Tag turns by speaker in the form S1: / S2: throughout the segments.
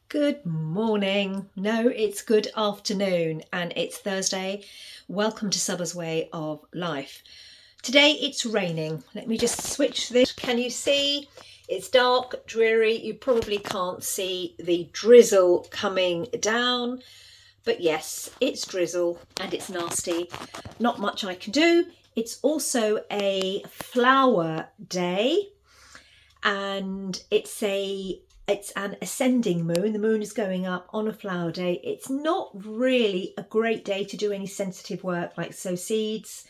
S1: Good morning. No, it's good afternoon and it's Thursday. Welcome to Summer's Way of Life. Today it's raining. Let me just switch this. Can you see? It's dark, dreary. You probably can't see the drizzle coming down. But yes, it's drizzle and it's nasty. Not much I can do. It's also a flower day and it's an ascending moon. The moon is going up on a flower day. It's not really a great day to do any sensitive work like sow seeds.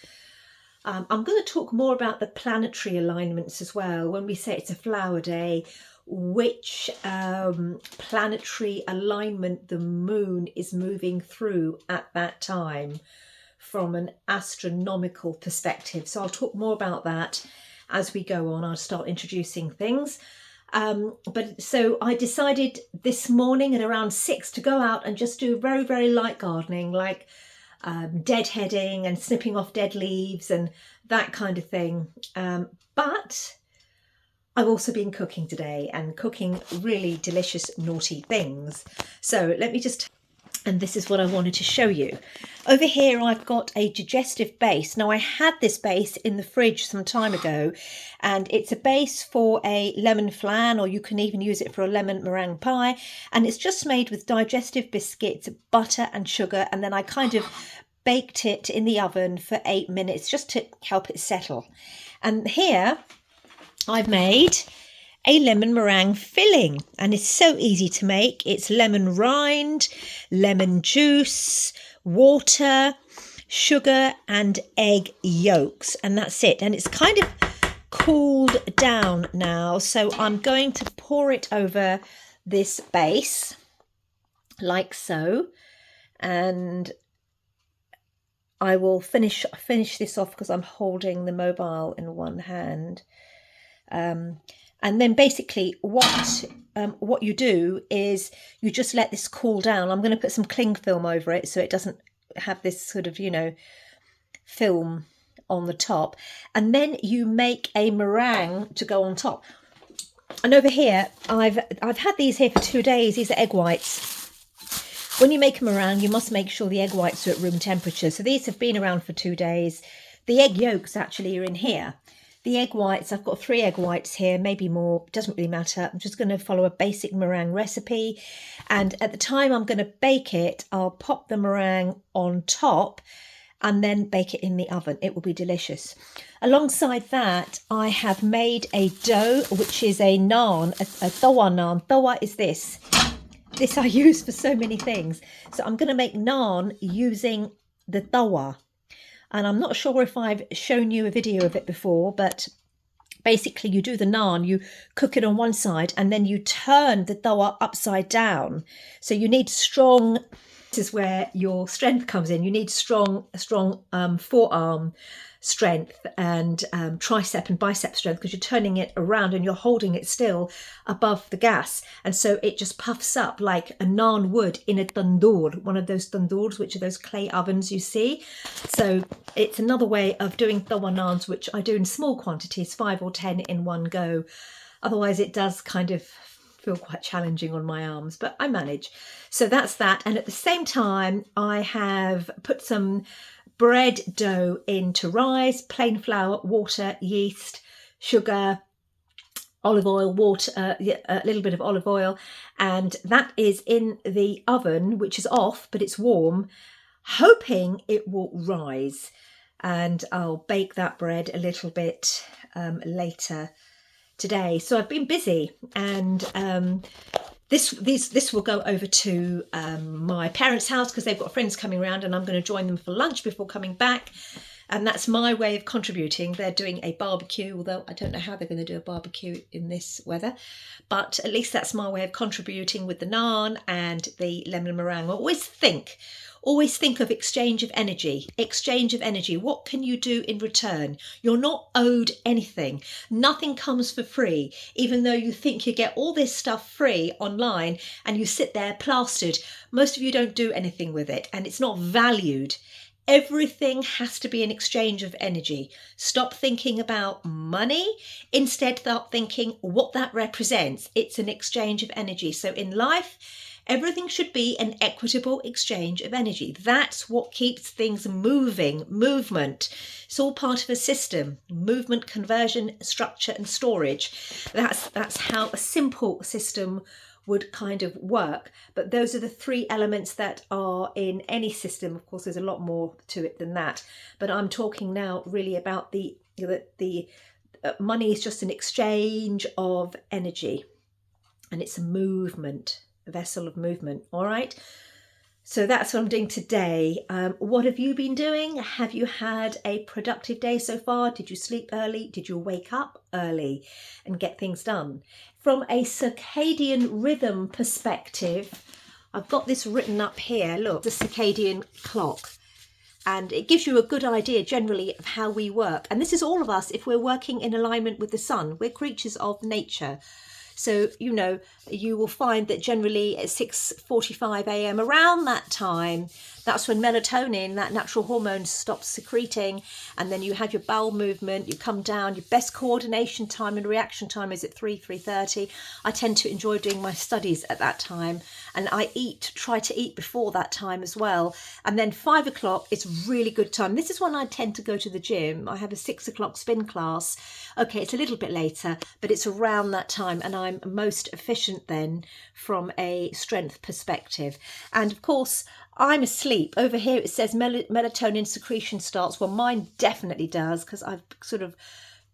S1: I'm going to talk more about the planetary alignments as well when we say it's a flower day, which planetary alignment the moon is moving through at that time from an astronomical perspective. So I'll talk more about that as we go on. I'll start introducing things. But so I decided this morning at around 6 to go out and just do very, very light gardening, like deadheading and snipping off dead leaves and that kind of thing. But I've also been cooking today and cooking really delicious, naughty things. So let me just... And this is what I wanted to show you. Over here, I've got a digestive base. Now, I had this base in the fridge some time ago, and it's a base for a lemon flan, or you can even use it for a lemon meringue pie. And it's just made with digestive biscuits, butter and sugar. And then I kind of baked it in the oven for 8 minutes just to help it settle. And here I've made a lemon meringue filling, and it's so easy to make. It's lemon rind, lemon juice, water, sugar and egg yolks, and that's it. And it's kind of cooled down now, so I'm going to pour it over this base like so, and I will finish this off because I'm holding the mobile in one hand. And then basically what you do is you just let this cool down. I'm going to put some cling film over it so it doesn't have this sort of, film on the top. And then you make a meringue to go on top. And over here, I've had these here for 2 days. These are egg whites. When you make a meringue, you must make sure the egg whites are at room temperature. So these have been around for 2 days. The egg yolks actually are in here. The egg whites, I've got 3 egg whites here, maybe more, doesn't really matter. I'm just going to follow a basic meringue recipe. And at the time I'm going to bake it, I'll pop the meringue on top and then bake it in the oven. It will be delicious. Alongside that, I have made a dough, which is a naan, a tawa naan. Tawa is this. This I use for so many things. So I'm going to make naan using the tawa. And I'm not sure if I've shown you a video of it before, but basically you do the naan, you cook it on one side and then you turn the tawa upside down. So you need strong, this is where your strength comes in. You need strong forearm strength and tricep and bicep strength, because you're turning it around and you're holding it still above the gas, and so it just puffs up like a naan would in a tandoor, one of those tandoors, which are those clay ovens you see. So it's another way of doing tawa naans, which I do in small quantities, 5 or 10 in one go. Otherwise it does kind of feel quite challenging on my arms, but I manage. So that's that. And at the same time I have put some bread dough in to rise, plain flour, water, yeast, sugar, olive oil, water, a little bit of olive oil, and that is in the oven, which is off, but it's warm, hoping it will rise. And I'll bake that bread a little bit later today. So I've been busy, and this will go over to my parents' house because they've got friends coming around, and I'm going to join them for lunch before coming back. And that's my way of contributing. They're doing a barbecue, although I don't know how they're going to do a barbecue in this weather. But at least that's my way of contributing with the naan and the lemon meringue. Always think of exchange of energy. Exchange of energy. What can you do in return? You're not owed anything. Nothing comes for free, even though you think you get all this stuff free online and you sit there plastered. Most of you don't do anything with it, and it's not valued Everything has to be an exchange of energy. Stop thinking about money. Instead, start thinking what that represents. It's an exchange of energy. So in life, everything should be an equitable exchange of energy. That's what keeps things moving. Movement. It's all part of a system. Movement, conversion, structure, and storage. That's how a simple system would kind of work. But those are the three elements that are in any system. Of course, there's a lot more to it than that. But I'm talking now really about the money is just an exchange of energy, and it's a movement, a vessel of movement. All right. So that's what I'm doing today. What have you been doing? Have you had a productive day so far? Did you sleep early? Did you wake up early and get things done? From a circadian rhythm perspective, I've got this written up here. Look, the circadian clock. And it gives you a good idea generally of how we work. And this is all of us if we're working in alignment with the sun. We're creatures of nature. So, you know, you will find that generally at 6:45 a.m, around that time, that's when melatonin, that natural hormone, stops secreting. And then you have your bowel movement, you come down, your best coordination time and reaction time is at 3:30. I tend to enjoy doing my studies at that time. And I try to eat before that time as well. And then 5 o'clock is really good time. This is when I tend to go to the gym. I have a 6 o'clock spin class. Okay, it's a little bit later, but it's around that time. And I'm most efficient then from a strength perspective. And of course, I'm asleep. Over here it says melatonin secretion starts. Well, mine definitely does, because I've sort of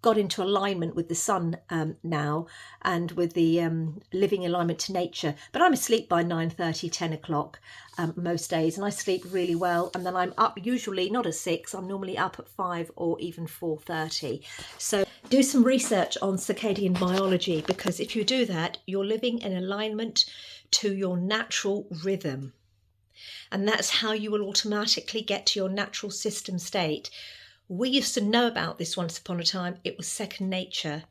S1: got into alignment with the sun now, and with the living alignment to nature. But I'm asleep by 9:30, 10 o'clock most days, and I sleep really well. And then I'm up usually not at 6, I'm normally up at 5 or even 4:30. So do some research on circadian biology, because if you do that, you're living in alignment to your natural rhythm. And that's how you will automatically get to your natural system state. We used to know about this once upon a time. It was second nature.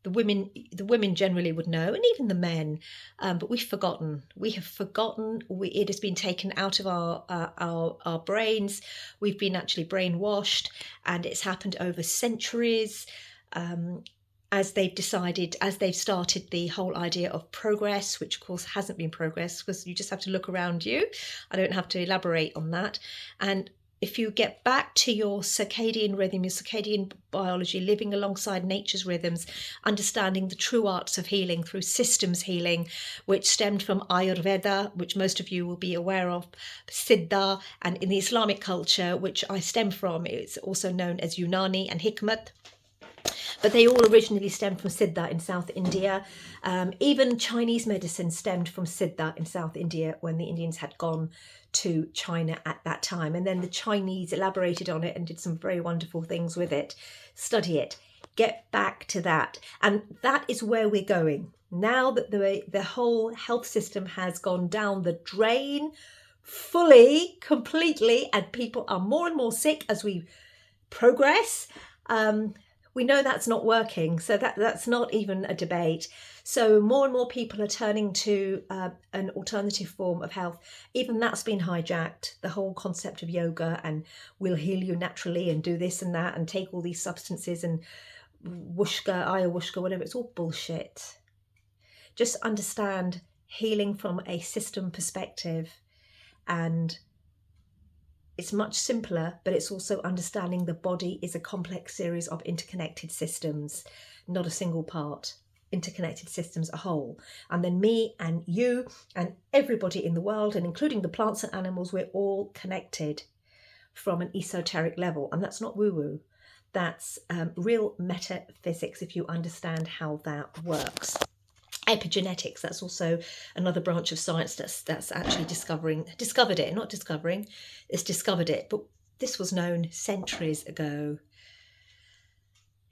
S1: The women generally would know, and even the men, but we've forgotten. We have forgotten. It has been taken out of our brains. We've been actually brainwashed, and it's happened over centuries. As they've started the whole idea of progress, which of course hasn't been progress, because you just have to look around you. I don't have to elaborate on that. And if you get back to your circadian rhythm, your circadian biology, living alongside nature's rhythms, understanding the true arts of healing through systems healing, which stemmed from Ayurveda, which most of you will be aware of, Siddha, and in the Islamic culture, which I stem from, it's also known as Unani and Hikmat. But they all originally stemmed from Siddha in South India. Even Chinese medicine stemmed from Siddha in South India when the Indians had gone to China at that time. And then the Chinese elaborated on it and did some very wonderful things with it. Study it. Get back to that. And that is where we're going. Now that the whole health system has gone down the drain fully, completely, and people are more and more sick as we progress, we know that's not working, so that's not even a debate. So more and more people are turning to an alternative form of health. Even that's been hijacked, the whole concept of yoga, and we'll heal you naturally and do this and that and take all these substances and ayahuasca, whatever. It's all bullshit. Just understand healing from a system perspective, and it's much simpler, but it's also understanding the body is a complex series of interconnected systems, not a single part, interconnected systems, a whole. And then me and you and everybody in the world, and including the plants and animals, we're all connected from an esoteric level. And that's not woo-woo. That's real metaphysics, if you understand how that works. Epigenetics, that's also another branch of science that's actually discovered it, but this was known centuries ago.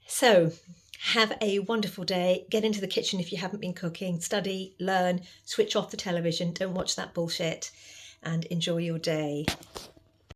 S1: So have a wonderful day. Get into the kitchen if you haven't been cooking, study, learn, switch off the television, don't watch that bullshit, and enjoy your day.